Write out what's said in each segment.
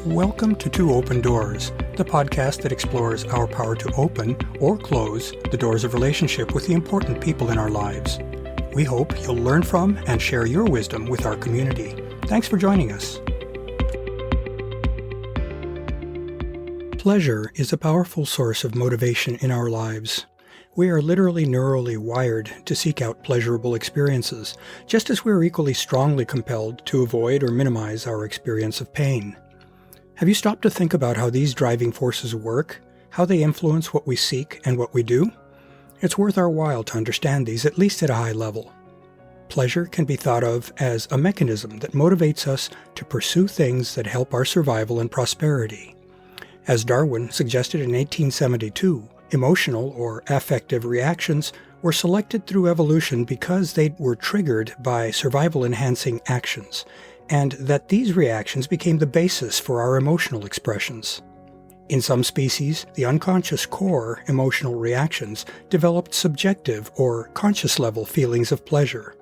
Welcome to Two Open Doors, the podcast that explores our power to open or close the doors of relationship with the important people in our lives. We hope you'll learn from and share your wisdom with our community. Thanks for joining us. Pleasure is a powerful source of motivation in our lives. We are literally neurally wired to seek out pleasurable experiences, just as we are equally strongly compelled to avoid or minimize our experience of pain. Have you stopped to think about how these driving forces work, how they influence what we seek and what we do? It's worth our while to understand these, at least at a high level. Pleasure can be thought of as a mechanism that motivates us to pursue things that help our survival and prosperity. As Darwin suggested in 1872, emotional or affective reactions were selected through evolution because they were triggered by survival-enhancing actions, and that these reactions became the basis for our emotional expressions. In some species, the unconscious core emotional reactions developed subjective or conscious-level feelings of pleasure.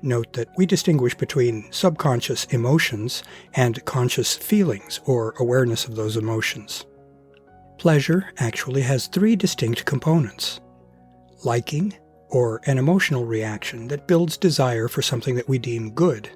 Note that we distinguish between subconscious emotions and conscious feelings or awareness of those emotions. Pleasure actually has three distinct components: liking, or an emotional reaction that builds desire for something that we deem good;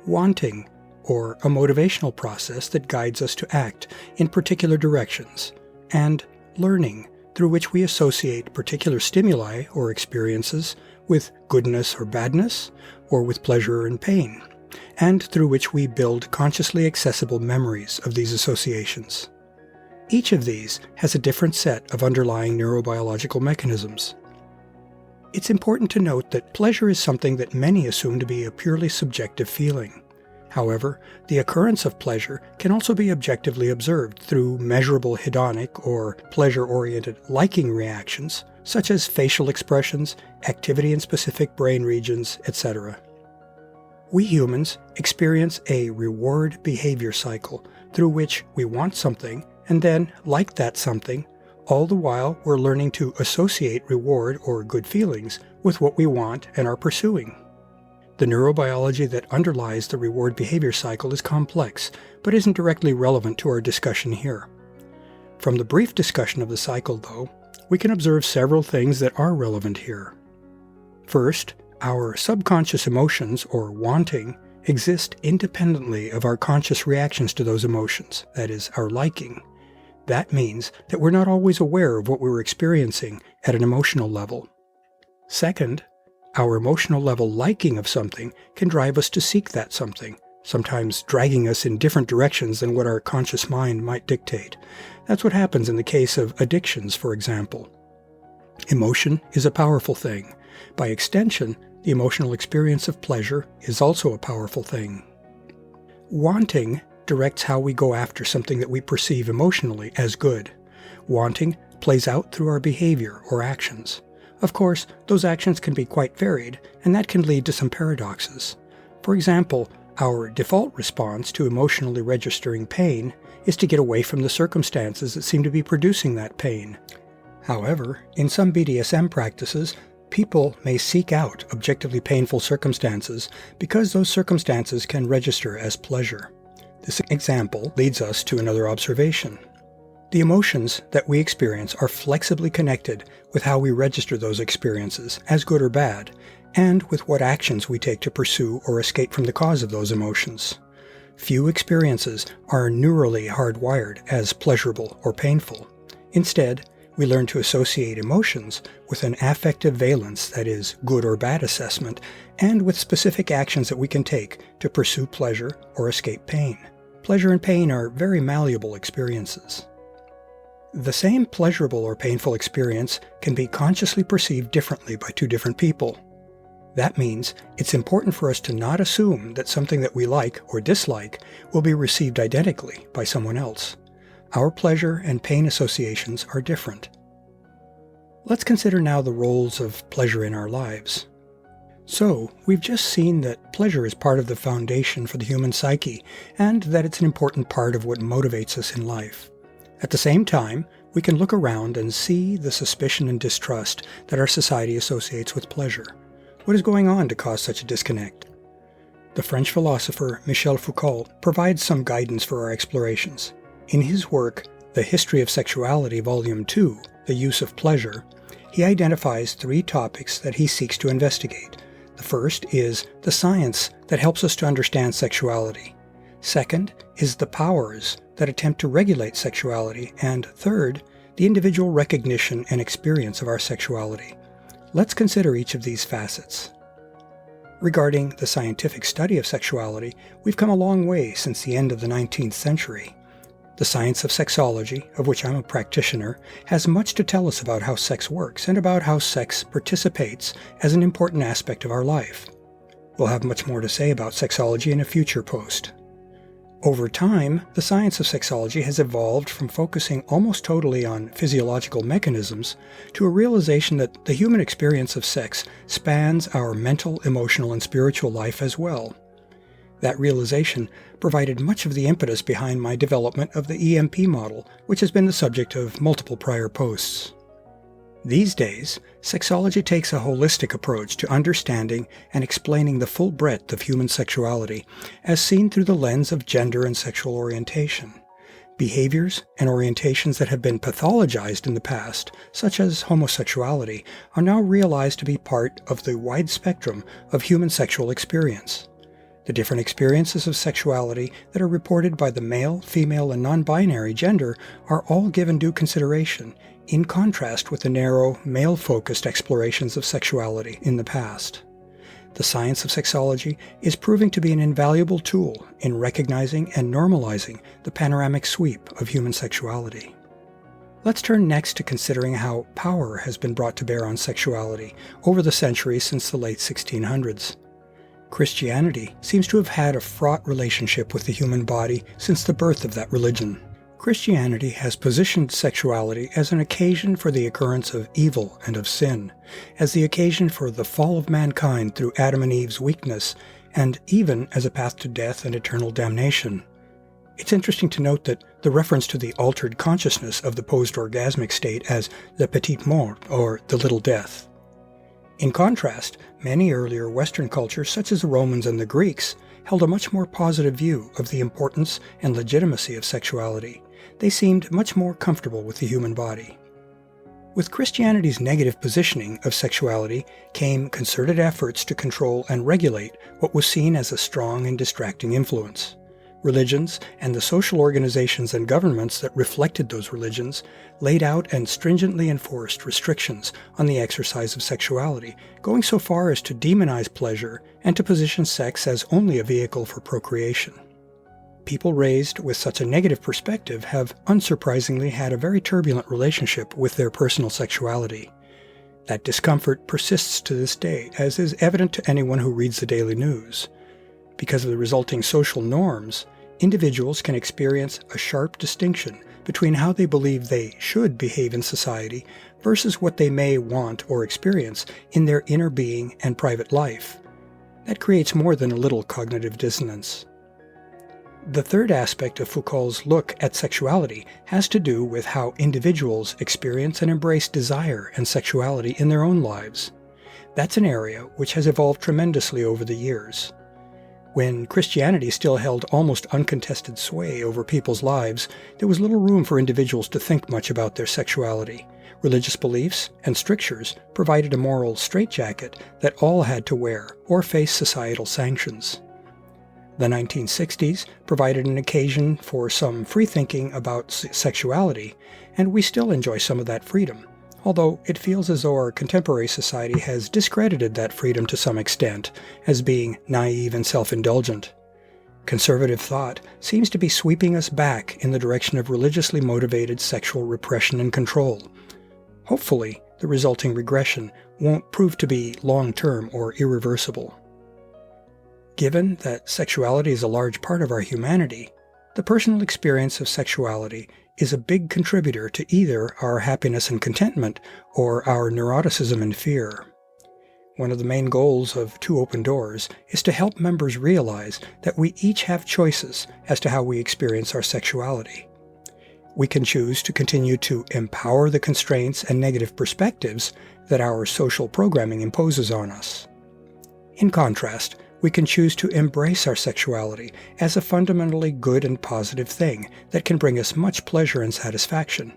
wanting, or a motivational process that guides us to act in particular directions; and learning, through which we associate particular stimuli or experiences with goodness or badness, or with pleasure and pain, and through which we build consciously accessible memories of these associations. Each of these has a different set of underlying neurobiological mechanisms. It's important to note that pleasure is something that many assume to be a purely subjective feeling. However, the occurrence of pleasure can also be objectively observed through measurable hedonic or pleasure-oriented liking reactions, such as facial expressions, activity in specific brain regions, etc. We humans experience a reward behavior cycle through which we want something and then like that something. All the while, we're learning to associate reward or good feelings with what we want and are pursuing. The neurobiology that underlies the reward behavior cycle is complex, but isn't directly relevant to our discussion here. From the brief discussion of the cycle, though, we can observe several things that are relevant here. First, our subconscious emotions, or wanting, exist independently of our conscious reactions to those emotions, that is, our liking. That means that we're not always aware of what we're experiencing at an emotional level. Second, our emotional level liking of something can drive us to seek that something, sometimes dragging us in different directions than what our conscious mind might dictate. That's what happens in the case of addictions, for example. Emotion is a powerful thing. By extension, the emotional experience of pleasure is also a powerful thing. Wanting directs how we go after something that we perceive emotionally as good. Wanting plays out through our behavior or actions. Of course, those actions can be quite varied, and that can lead to some paradoxes. For example, our default response to emotionally registering pain is to get away from the circumstances that seem to be producing that pain. However, in some BDSM practices, people may seek out objectively painful circumstances because those circumstances can register as pleasure. This example leads us to another observation. The emotions that we experience are flexibly connected with how we register those experiences, as good or bad, and with what actions we take to pursue or escape from the cause of those emotions. Few experiences are neurally hardwired as pleasurable or painful. Instead, we learn to associate emotions with an affective valence, that is, good or bad assessment, and with specific actions that we can take to pursue pleasure or escape pain. Pleasure and pain are very malleable experiences. The same pleasurable or painful experience can be consciously perceived differently by two different people. That means it's important for us to not assume that something that we like or dislike will be received identically by someone else. Our pleasure and pain associations are different. Let's consider now the roles of pleasure in our lives. So, we've just seen that pleasure is part of the foundation for the human psyche, and that it's an important part of what motivates us in life. At the same time, we can look around and see the suspicion and distrust that our society associates with pleasure. What is going on to cause such a disconnect? The French philosopher Michel Foucault provides some guidance for our explorations. In his work, The History of Sexuality, Volume 2, The Use of Pleasure, he identifies 3 topics that he seeks to investigate. The first is the science that helps us to understand sexuality. Second is the powers that attempt to regulate sexuality. And third, the individual recognition and experience of our sexuality. Let's consider each of these facets. Regarding the scientific study of sexuality, we've come a long way since the end of the 19th century. The science of sexology, of which I'm a practitioner, has much to tell us about how sex works and about how sex participates as an important aspect of our life. We'll have much more to say about sexology in a future post. Over time, the science of sexology has evolved from focusing almost totally on physiological mechanisms to a realization that the human experience of sex spans our mental, emotional, and spiritual life as well. That realization provided much of the impetus behind my development of the EMP model, which has been the subject of multiple prior posts. These days, sexology takes a holistic approach to understanding and explaining the full breadth of human sexuality, as seen through the lens of gender and sexual orientation. Behaviors and orientations that have been pathologized in the past, such as homosexuality, are now realized to be part of the wide spectrum of human sexual experience. The different experiences of sexuality that are reported by the male, female, and non-binary gender are all given due consideration, in contrast with the narrow, male-focused explorations of sexuality in the past. The science of sexology is proving to be an invaluable tool in recognizing and normalizing the panoramic sweep of human sexuality. Let's turn next to considering how power has been brought to bear on sexuality over the centuries since the late 1600s. Christianity seems to have had a fraught relationship with the human body since the birth of that religion. Christianity has positioned sexuality as an occasion for the occurrence of evil and of sin, as the occasion for the fall of mankind through Adam and Eve's weakness, and even as a path to death and eternal damnation. It's interesting to note that the reference to the altered consciousness of the post-orgasmic state as the petite mort, or the little death. In contrast, many earlier Western cultures, such as the Romans and the Greeks, held a much more positive view of the importance and legitimacy of sexuality. They seemed much more comfortable with the human body. With Christianity's negative positioning of sexuality came concerted efforts to control and regulate what was seen as a strong and distracting influence. Religions and the social organizations and governments that reflected those religions laid out and stringently enforced restrictions on the exercise of sexuality, going so far as to demonize pleasure and to position sex as only a vehicle for procreation. People raised with such a negative perspective have unsurprisingly had a very turbulent relationship with their personal sexuality. That discomfort persists to this day, as is evident to anyone who reads the daily news. Because of the resulting social norms, individuals can experience a sharp distinction between how they believe they should behave in society versus what they may want or experience in their inner being and private life. That creates more than a little cognitive dissonance. The third aspect of Foucault's look at sexuality has to do with how individuals experience and embrace desire and sexuality in their own lives. That's an area which has evolved tremendously over the years. When Christianity still held almost uncontested sway over people's lives, there was little room for individuals to think much about their sexuality. Religious beliefs and strictures provided a moral straitjacket that all had to wear or face societal sanctions. The 1960s provided an occasion for some free thinking about sexuality, and we still enjoy some of that freedom, although it feels as though our contemporary society has discredited that freedom to some extent as being naive and self-indulgent. Conservative thought seems to be sweeping us back in the direction of religiously motivated sexual repression and control. Hopefully, the resulting regression won't prove to be long-term or irreversible. Given that sexuality is a large part of our humanity, the personal experience of sexuality is a big contributor to either our happiness and contentment or our neuroticism and fear. One of the main goals of Two Open Doors is to help members realize that we each have choices as to how we experience our sexuality. We can choose to continue to empower the constraints and negative perspectives that our social programming imposes on us. In contrast, We can choose to embrace our sexuality as a fundamentally good and positive thing that can bring us much pleasure and satisfaction,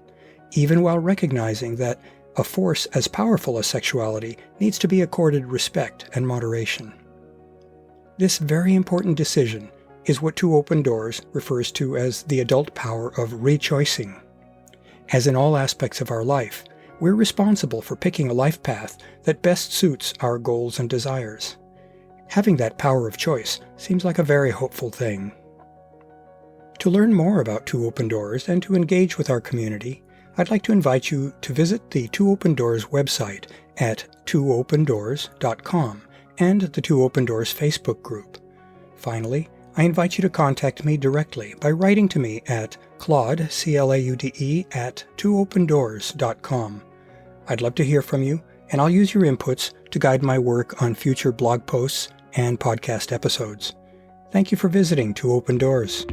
even while recognizing that a force as powerful as sexuality needs to be accorded respect and moderation. This very important decision is what Two Open Doors refers to as the adult power of rechoicing. As in all aspects of our life, we're responsible for picking a life path that best suits our goals and desires. Having that power of choice seems like a very hopeful thing. To learn more about Two Open Doors and to engage with our community, I'd like to invite you to visit the Two Open Doors website at twopendoors.com and the Two Open Doors Facebook group. Finally, I invite you to contact me directly by writing to me at Claude, C-L-A-U-D-E, at twopendoors.com. I'd love to hear from you, and I'll use your inputs to guide my work on future blog posts and podcast episodes. Thank you for visiting Two Open Doors.